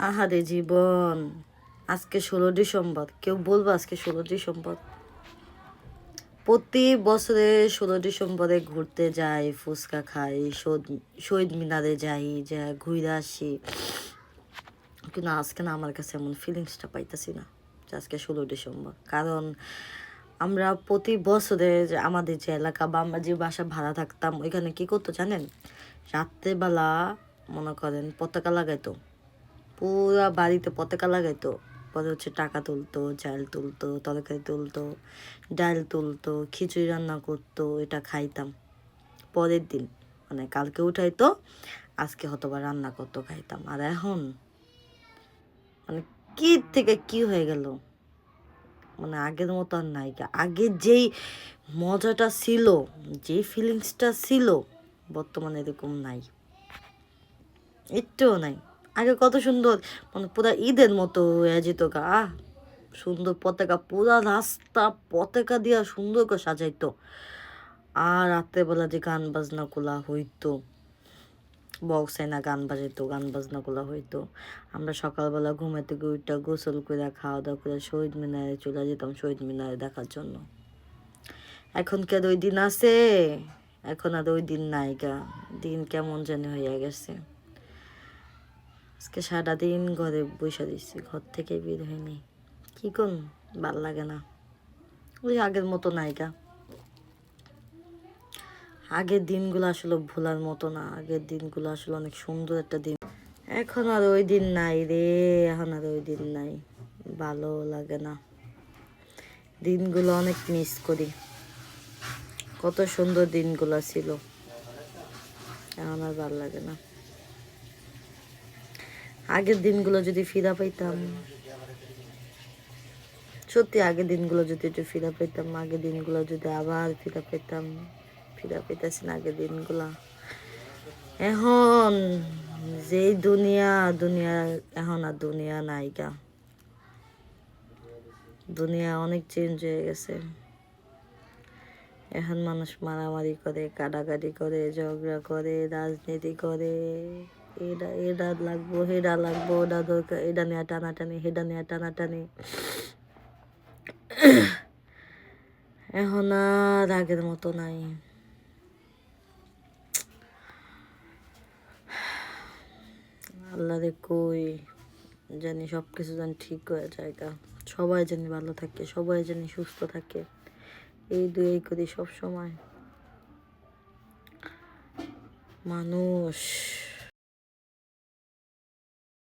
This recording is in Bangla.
আহারে জীবন, আজকে 16 ডিসেম্বর। কেউ বলবো আজকে 16 ডিসেম্বর? প্রতি বছরে 16 ডিসেম্বরে ঘুরতে যাই, ফুচকা খাই, শহীদ মিনারে যাই, যা ঘুরে আসি। কিন্তু আজকে না, আমার কাছে এমন ফিলিংসটা পাইতেছি না যে আজকে 16 ডিসেম্বর। কারণ আমরা প্রতি বছরে আমাদের যে এলাকা বা আমরা যে বাসা ভাড়া থাকতাম, ওইখানে কি করতো জানেন? রাত্রেবেলা মনে করেন পতাকা লাগাইতো, পুরা বাড়িতে পতাকা লাগাইতো। পরে হচ্ছে টাকা তুলতো, চাল তুলতো, তরকারি তুলতো, ডাল তুলতো, খিচুড়ি রান্না করতো, এটা খাইতাম। পরের দিন মানে কালকে উঠাইতো, আজকে হয়তো বা রান্না করতো, খাইতাম। আর এখন মানে কি থেকে কি হয়ে গেল, মানে আগের মতো আর নাই। আগের যেই মজাটা ছিল, যে ফিলিংসটা ছিল, বর্তমানে এরকম নাই, একটুও নাই। আগে কত সুন্দর, মানে পুরা ঈদের মতো হয়ে যেত গা। সুন্দর পতাকা, পুরা রাস্তা পতাকা দিয়া সুন্দর করে সাজাইতো। আর রাত্রেবেলা যে গান বাজনা গুলা হইতো, বক্সে না গান বাজাইতো, গান বাজনা গুলা হইতো। আমরা সকালবেলা ঘুমে থেকে উঠটা গোসল করে খাওয়া দাওয়া করে শহীদ মিনারে চলে যেতাম, শহীদ মিনারে দেখার জন্য। এখন কি আর ওই দিন আছে? এখন আর ওই দিন নাই গা। দিন কেমন জানি হইয়া গেছে। আজকে সারাদিন ঘরে বসে দিচ্ছি, ঘর থেকে বের হয়নি। কি কোন ভাল লাগে না, ওই আগের মতো নায়িকা। আগের দিনগুলো আসলে ভোলার মতো না, আগের দিনগুলো আসলে অনেক সুন্দর একটা দিন। এখন আর ওই দিন নাই রে, এখন আর ওই দিন নাই, ভালো লাগে না। দিনগুলো অনেক মিস করি, কত সুন্দর দিনগুলো ছিল, এখন আর ভালো লাগে না। আগের দিনগুলো যদি ফিরা পাইতাম, সত্যি আগের দিনগুলো যদি একটু ফিরা পেতাম, আগের দিনগুলো যদি আবার ফিরা পেতাম। ফিরা পেতেছি না আগের দিনগুলা। এখন যেই দুনিয়া, এখন আর দুনিয়া নাইকা। দুনিয়া অনেক চেঞ্জ হয়ে গেছে। এখন মানুষ মারামারি করে, কাটাকাটি করে, ঝগড়া করে, রাজনীতি করে। এটা লাগবো, হেডা লাগবো, ওটা দরকার, এটা নিয়ে টানাটানি, হেডা নিয়ে টানাটানি। এখন আর আগের মতো নাই। আল্লাহ রে কই, জানি সব কিছু জানি ঠিক হয়ে যায়, সবাই জানি ভালো থাকে, সবাই জানি সুস্থ থাকে, এই দুই করি সব সময়। মানুষ